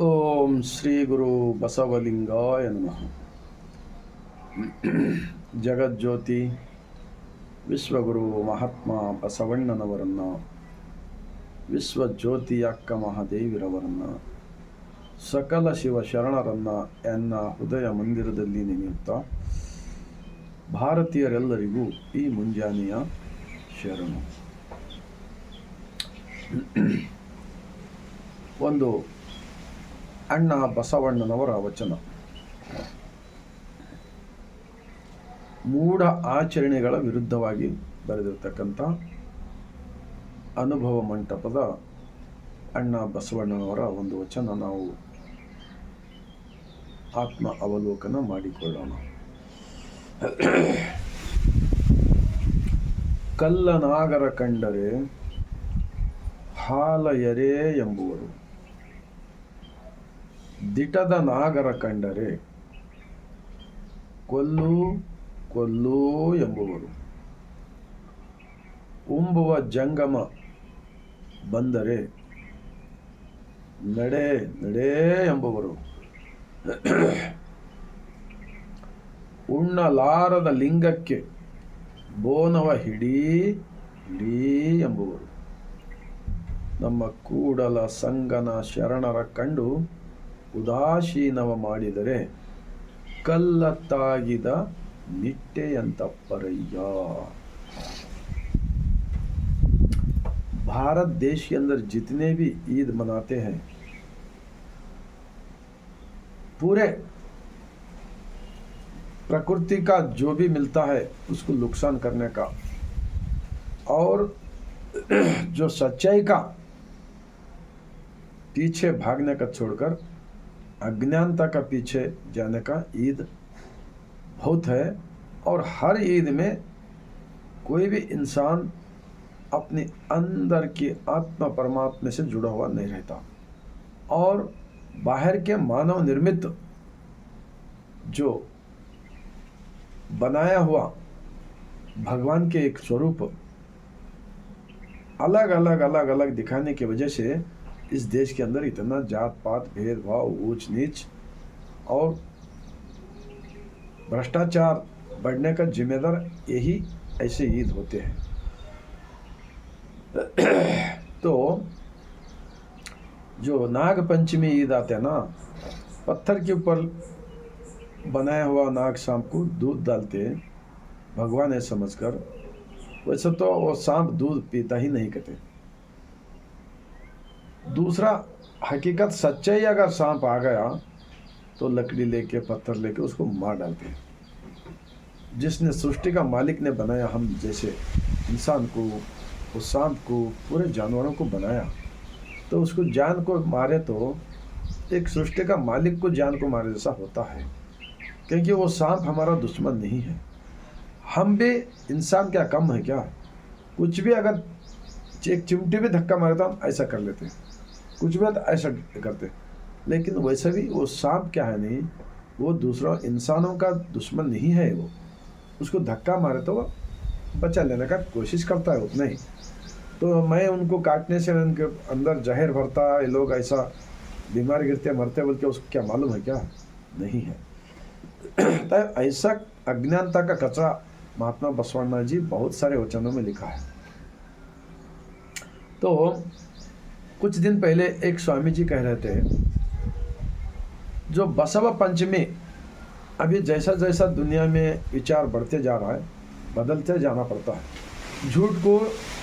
ಓಂ ಶ್ರೀ ಗುರು ಬಸವಲಿಂಗಾಯ ನಮಃ. ಜಗಜ್ಯೋತಿ ವಿಶ್ವಗುರು ಮಹಾತ್ಮ ಬಸವಣ್ಣನವರನ್ನು, ವಿಶ್ವಜ್ಯೋತಿ ಅಕ್ಕ ಮಹಾದೇವಿರವರನ್ನು, ಸಕಲ ಶಿವ ಶರಣರನ್ನು ಎನ್ನ ಹೃದಯ ಮಂದಿರದಲ್ಲಿ ನೆನೆಯುತ್ತಾ ಭಾರತೀಯರೆಲ್ಲರಿಗೂ ಈ ಮುಂಜಾನೆಯ ಶರಣು. ಒಂದು ಅಣ್ಣ ಬಸವಣ್ಣನವರ ವಚನ. ಮೂಢ ಆಚರಣೆಗಳ ವಿರುದ್ಧವಾಗಿ ಬರೆದಿರತಕ್ಕಂಥ ಅನುಭವ ಮಂಟಪದ ಅಣ್ಣ ಬಸವಣ್ಣನವರ ಒಂದು ವಚನ ನಾವು ಆತ್ಮ ಅವಲೋಕನ ಮಾಡಿಕೊಳ್ಳೋಣ. ಕಲ್ಲನಾಗರ ಕಂಡರೆ ಹಾಲಯರೇ ಎಂಬುವರು, ದಿಟದ ನಾಗರ ಕಂಡರೆ ಕೊಲ್ಲು ಕೊಲ್ಲು ಎಂಬುವರು, ಉಂಬುವ ಜಂಗಮ ಬಂದರೆ ನಡೆ ನಡೆ ಎಂಬುವರು, ಉಣ್ಣಲಾರದ ಲಿಂಗಕ್ಕೆ ಬೋನವ ಹಿಡೀ ಹಿಡೀ ಎಂಬುವರು, ನಮ್ಮ ಕೂಡಲ ಸಂಗನ ಶರಣರ ಕಂಡು ಉದಾಸೀನವ ಮಾಡಿದರೆ ಕಲ್ಲತ್ತಾಗಿದ निट्टेयंतप्परಯ್ಯ. भारत देश के अंदर जितने भी ईद मनाते हैं, पूरे प्रकृति का जो भी मिलता है उसको नुकसान करने का और जो सच्चाई का पीछे भागने का छोड़कर अज्ञानता का पीछे जाने का ईद बहुत है. और हर ईद में कोई भी इंसान अपने अंदर की आत्मा परमात्मा से जुड़ा हुआ नहीं रहता और बाहर के मानव निर्मित जो बनाया हुआ भगवान के एक स्वरूप अलग अलग अलग अलग दिखाने की वजह से इस देश के अंदर इतना जात पात भेदभाव ऊंच नीच और भ्रष्टाचार बढ़ने का जिम्मेदार यही ऐसे ईद होते हैं. तो जो नाग पंचमी ईद आते हैं ना, पत्थर के ऊपर बनाया हुआ नाग सांप को दूध डालते भगवान है समझकर. वैसे तो वो सांप दूध पीता ही नहीं कहते. दूसरा हकीकत सच्चाई, अगर सांप आ गया तो लकड़ी लेके पत्थर लेके उसको मार डालते हैं. जिसने सृष्टि का मालिक ने बनाया हम जैसे इंसान को, उस सांप को, पूरे जानवरों को बनाया, तो उसको जान को मारे तो एक सृष्टि का मालिक को जान को मारे जैसा होता है. क्योंकि वो सांप हमारा दुश्मन नहीं है. हम भी इंसान क्या कम है क्या? कुछ भी अगर एक चिमटी भी धक्का मारे तो हम ऐसा कर लेते, कुछ भी तो ऐसा करते. लेकिन वैसे भी वो सांप क्या है नहीं, वो दूसरा इंसानों का दुश्मन नहीं है. वो उसको धक्का मारे तो वो बचा लेने का कोशिश करता है उतना ही. तो मैं उनको काटने से उनके अंदर जहर भरता, ये लोग ऐसा बीमार गिरते मरते बोल के उसको क्या मालूम है क्या? नहीं है. तो ऐसा अज्ञानता का कचरा महात्मा बसवण्णा जी बहुत सारे वचनों में लिखा है. तो कुछ दिन पहले एक स्वामी जी कह रहे थे, जो बसव पंचमी अभी जैसा जैसा दुनिया में विचार बढ़ते जा रहा है, बदलते जाना पड़ता है. झूठ को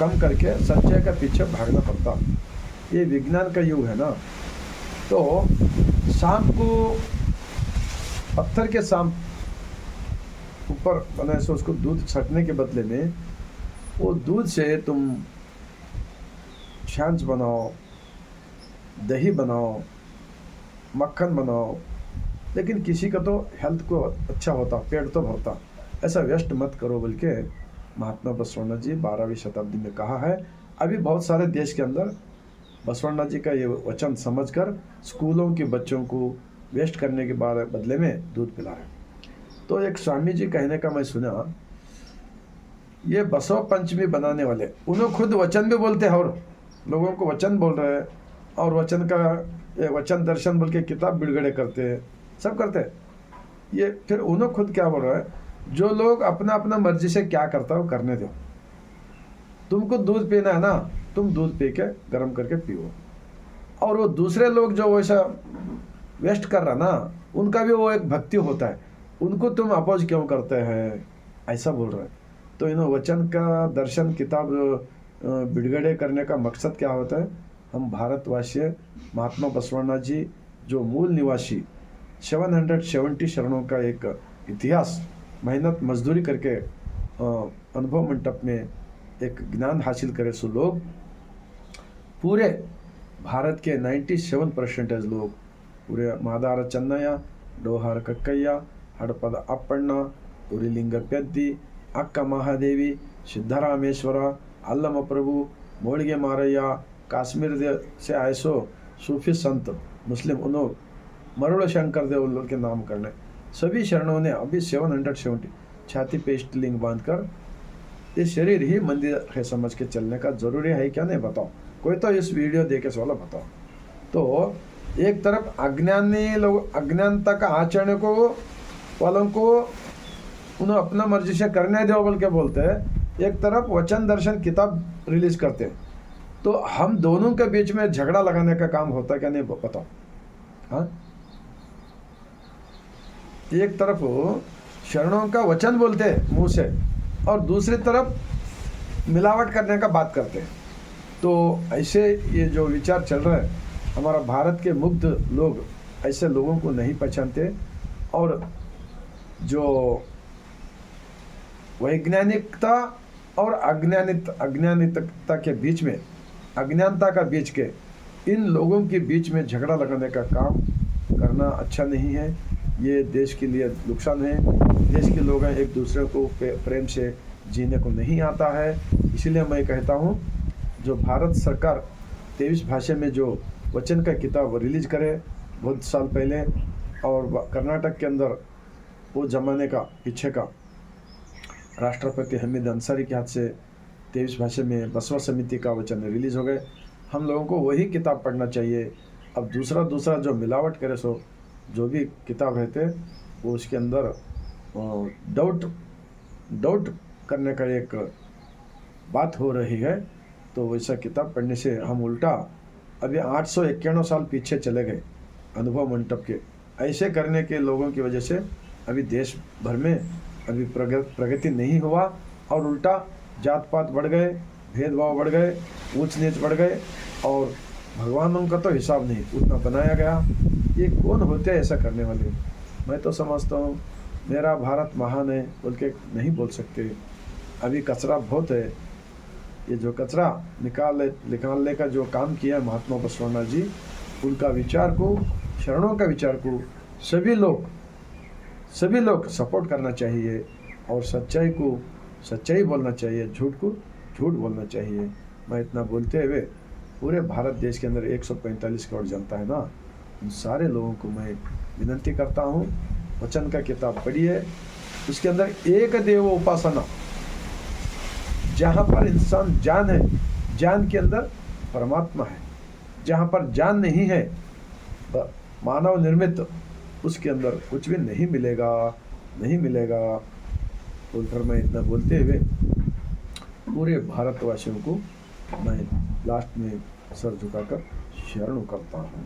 कम करके सच्चाई का पीछे भागना पड़ता. ये विज्ञान का युग है ना. तो सांप को पत्थर के सांप ऊपर बनाए से उसको दूध छटने के बदले में वो दूध से तुम छाछ बनाओ, दही बनाओ, मक्खन बनाओ, लेकिन किसी का तो हेल्थ को अच्छा होता, पेट तो भरता. ऐसा वेस्ट मत करो बोल के महात्मा बसवण्णा जी 12वीं शताब्दी में कहा है. अभी बहुत सारे देश के अंदर बसवण्णा जी का ये वचन समझकर स्कूलों के बच्चों को वेस्ट करने के बदले में दूध पिला रहे. तो एक स्वामी जी कहने का मैं सुना, ये बसव पंचमी बनाने वाले उन्हें खुद वचन भी बोलते हैं और लोगों को वचन बोल रहे हैं और वचन का वचन दर्शन बोल के किताब बिड़गड़े करते हैं, सब करते हैं। ये फिर उन्होंने खुद क्या बोल रहा है, जो लोग अपना अपना मर्जी से क्या करता हो करने दो, तुमको दूध पीना है ना, तुम दूध पी के गर्म करके पियो। और वो दूसरे लोग जो वैसा वेस्ट कर रहा ना, उनका भी वो एक भक्ति होता है, उनको तुम अपोज क्यों करते हैं, ऐसा बोल रहा है। तो इन वचन का दर्शन किताब बिड़गड़े करने का मकसद क्या होता है, हम भारतवासी महात्मा बसवण्णा जी जो मूल निवासी 770 शरणों का एक इतिहास मेहनत मजदूरी करके अनुभव मंडप में एक ज्ञान हासिल करे, सो लोग पूरे भारत के 97% लोग पूरे मादार चन्नಯ್ಯ, डोहार कक्कಯ್ಯ, हड़पद अप्पಣ್ಣ, उरीलिंग पेद्दी, अक्का महादेवी, सिद्धरामेश्वर, अल्लम प्रभु, मोड़गे मारಯ್ಯ, काश्मीर से आए सो सूफी संत मुस्लिम उन्होंने मरुड़ शंकर देव उन लोग के नाम करने, सभी शरणों ने अभी 770 छाती पे लिंग बांधकर ये शरीर ही मंदिर है समझ के चलने का जरूरी है क्या, नहीं बताओ, कोई तो इस वीडियो देखे वाला बताओ। तो एक तरफ अज्ञानी लोग अज्ञानता का आचरण को वालों को उन्हें अपना मर्जी से करने दो बोल के बोलते हैं, एक तरफ वचन दर्शन किताब रिलीज करते हैं। तो हम दोनों के बीच में झगड़ा लगाने का काम होता क्या, नहीं बताओ। हाँ, एक तरफ शरणों का वचन बोलते हैं मुंह से और दूसरी तरफ मिलावट करने का बात करते हैं। तो ऐसे ये जो विचार चल रहा है, हमारा भारत के मुग्ध लोग ऐसे लोगों को नहीं पहचानते, और जो वैज्ञानिकता और अज्ञानिकता के बीच में, अज्ञानता का बीच के इन लोगों के बीच में झगड़ा लगाने का काम करना अच्छा नहीं है। ये देश के लिए नुकसान है। देश के लोग एक दूसरे को प्रेम से जीने को नहीं आता है। इसलिए मैं कहता हूँ, जो भारत सरकार 23 भाषा में जो वचन का किताब रिलीज करे बहुत साल पहले, और कर्नाटक के अंदर वो ज़माने का पीछे का राष्ट्रपति हमीद अंसारी के हाथ से 23 भाषा में बसवा समिति का वचन रिलीज़ हो गए। हम लोगों को वही किताब पढ़ना चाहिए। अब दूसरा जो मिलावट करे, सो जो भी किताब रहते वो उसके अंदर डाउट करने का एक बात हो रही है। तो वैसा किताब पढ़ने से हम उल्टा अभी 891 साल पीछे चले गए अनुभव मंडप के। ऐसे करने के लोगों की वजह से अभी देश भर में अभी प्रगति नहीं हुआ, और उल्टा जात पात बढ़ गए, भेदभाव बढ़ गए, ऊंच नीच बढ़ गए, और भगवानों का तो हिसाब नहीं उतना बनाया गया। ये कौन होते हैं ऐसा करने वाले? मैं तो समझता हूँ मेरा भारत महान है बोल के नहीं बोल सकते। अभी कचरा बहुत है। ये जो कचरा निकालने का जो काम किया महात्मा बसवण्णा जी, उनका विचार को, शरणों का विचार को सभी लोग सपोर्ट करना चाहिए, और सच्चाई को सच्चाई बोलना चाहिए, झूठ को झूठ बोलना चाहिए। मैं इतना बोलते हुए पूरे भारत देश के अंदर 145 करोड़ जनता है ना, उन सारे लोगों को मैं विनती करता हूँ, वचन का किताब पढ़िए। उसके अंदर एक देव उपासना, जहाँ पर इंसान जान है, जान के अंदर परमात्मा है। जहाँ पर जान नहीं है, मानव निर्मित, उसके अंदर कुछ भी नहीं मिलेगा बोलकर मैं इतना बोलते हुए पूरे भारतवासियों को मैं लास्ट में सर झुकाकर शरण करता हूँ।